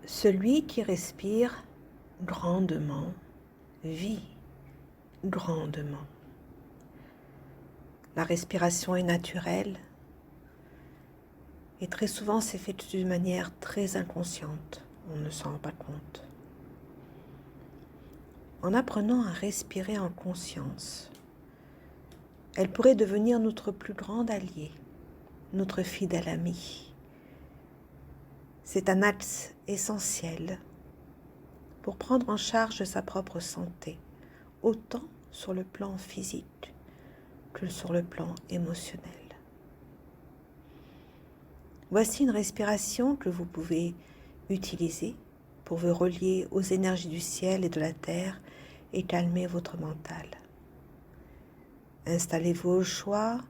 Celui qui respire grandement vit grandement. La respiration est naturelle et très souvent c'est fait d'une manière très inconsciente. On ne s'en rend pas compte. En apprenant à respirer en conscience, elle pourrait devenir notre plus grande alliée, notre fidèle amie. C'est un axe essentiel pour prendre en charge sa propre santé, autant sur le plan physique que sur le plan émotionnel. Voici une respiration que vous pouvez utiliser pour vous relier aux énergies du ciel et de la terre et calmer votre mental. Installez-vous au choix,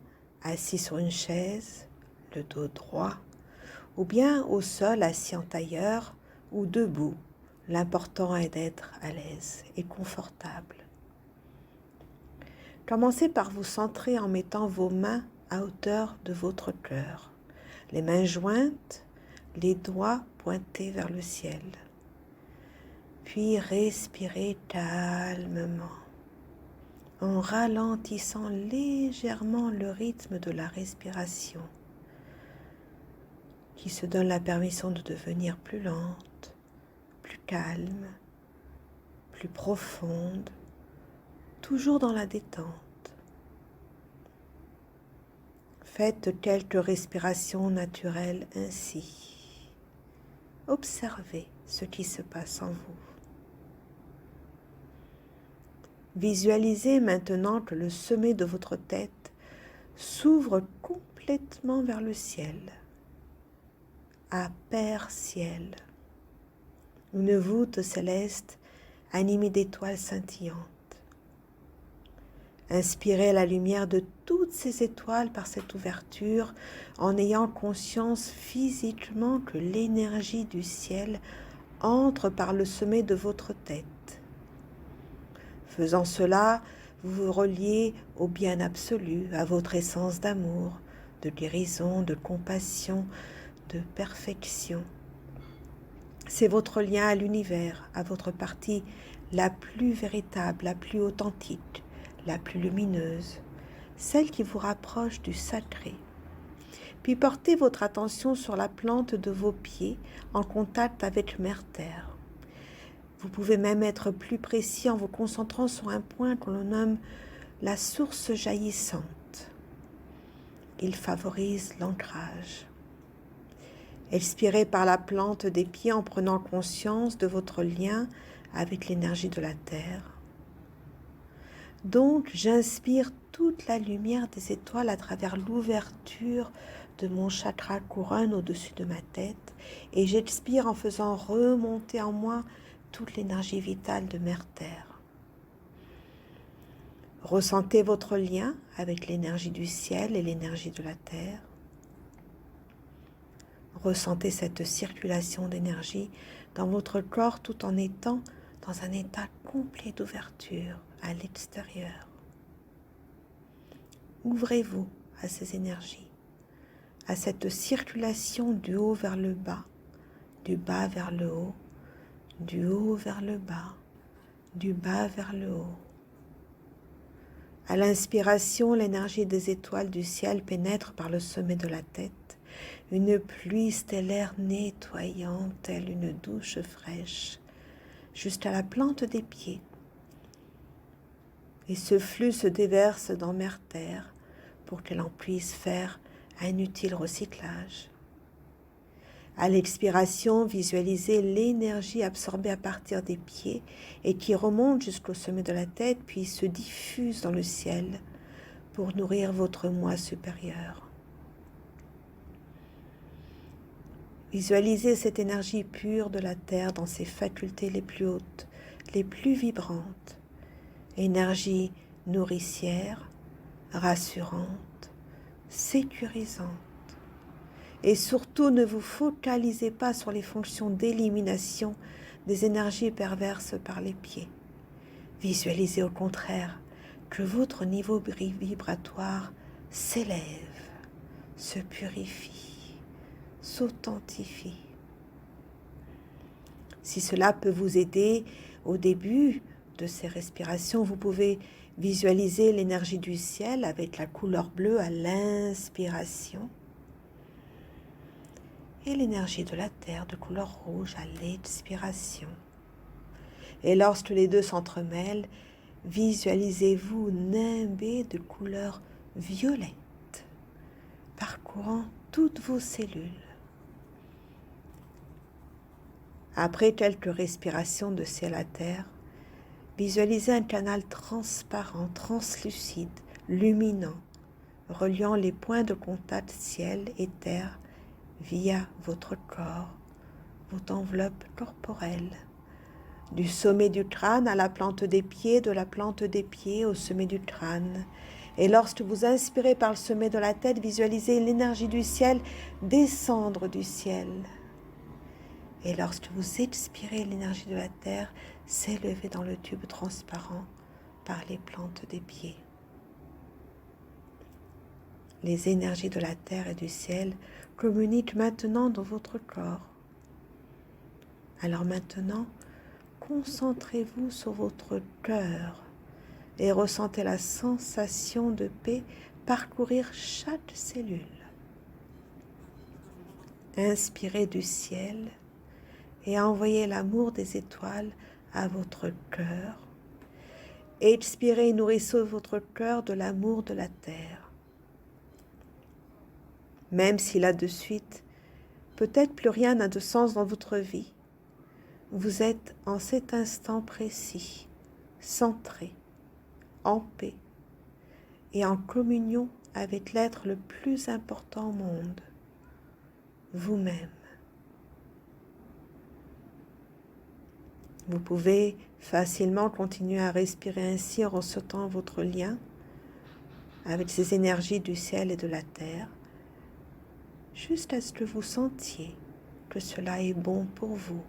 assis sur une chaise, le dos droit, ou bien au sol assis en tailleur ou debout. L'important est d'être à l'aise et confortable. Commencez par vous centrer en mettant vos mains à hauteur de votre cœur. Les mains jointes, les doigts pointés vers le ciel. Puis respirez calmement, en ralentissant légèrement le rythme de la respiration, qui se donne la permission de devenir plus lente, plus calme, plus profonde, toujours dans la détente. Faites quelques respirations naturelles ainsi. Observez ce qui se passe en vous. Visualisez maintenant que le sommet de votre tête s'ouvre complètement vers le ciel, à pair ciel, une voûte céleste animée d'étoiles scintillantes. Inspirez la lumière de toutes ces étoiles par cette ouverture en ayant conscience physiquement que l'énergie du ciel entre par le sommet de votre tête. Faisant cela, vous vous reliez au bien absolu, à votre essence d'amour, de guérison, de compassion, de perfection. C'est votre lien à l'univers, à votre partie la plus véritable, la plus authentique, la plus lumineuse, celle qui vous rapproche du sacré. Puis portez votre attention sur la plante de vos pieds en contact avec Mère Terre. Vous pouvez même être plus précis en vous concentrant sur un point que l'on nomme la source jaillissante. Il favorise l'ancrage. Expirez par la plante des pieds en prenant conscience de votre lien avec l'énergie de la Terre. Donc, j'inspire toute la lumière des étoiles à travers l'ouverture de mon chakra couronne au-dessus de ma tête et j'expire en faisant remonter en moi toute l'énergie vitale de Mère Terre. Ressentez votre lien avec l'énergie du ciel et l'énergie de la Terre. Ressentez cette circulation d'énergie dans votre corps tout en étant dans un état complet d'ouverture à l'extérieur. Ouvrez-vous à ces énergies, à cette circulation du haut vers le bas, du bas vers le haut, du haut vers le bas, du bas vers le haut. À l'inspiration, l'énergie des étoiles du ciel pénètre par le sommet de la tête, une pluie stellaire nettoyante, telle une douche fraîche, jusqu'à la plante des pieds. Et ce flux se déverse dans Mère Terre pour qu'elle en puisse faire un utile recyclage. À l'expiration, visualisez l'énergie absorbée à partir des pieds et qui remonte jusqu'au sommet de la tête, puis se diffuse dans le ciel pour nourrir votre moi supérieur. Visualisez cette énergie pure de la Terre dans ses facultés les plus hautes, les plus vibrantes. Énergie nourricière, rassurante, sécurisante. Et surtout, ne vous focalisez pas sur les fonctions d'élimination des énergies perverses par les pieds. Visualisez au contraire que votre niveau vibratoire s'élève, se purifie, s'authentifie. Si cela peut vous aider au début de ces respirations, vous pouvez visualiser l'énergie du ciel avec la couleur bleue à l'inspiration et l'énergie de la terre de couleur rouge à l'expiration. Et lorsque les deux s'entremêlent, visualisez-vous nimbé de couleur violette, parcourant toutes vos cellules. Après quelques respirations de ciel à terre, visualisez un canal transparent, translucide, luminant, reliant les points de contact ciel et terre via votre corps, votre enveloppe corporelle. Du sommet du crâne à la plante des pieds, de la plante des pieds au sommet du crâne. Et lorsque vous inspirez par le sommet de la tête, visualisez l'énergie du ciel descendre du ciel. Et lorsque vous expirez, l'énergie de la terre s'élever dans le tube transparent par les plantes des pieds. Les énergies de la terre et du ciel communiquent maintenant dans votre corps. Alors maintenant, concentrez-vous sur votre cœur et ressentez la sensation de paix parcourir chaque cellule. Inspirez du ciel et envoyez l'amour des étoiles à votre cœur. Expirez et nourrissez votre cœur de l'amour de la terre. Même si là de suite, peut-être plus rien n'a de sens dans votre vie, vous êtes en cet instant précis, centré, en paix et en communion avec l'être le plus important au monde, vous-même. Vous pouvez facilement continuer à respirer ainsi en ressentant votre lien avec ces énergies du ciel et de la terre, jusqu'à ce que vous sentiez que cela est bon pour vous.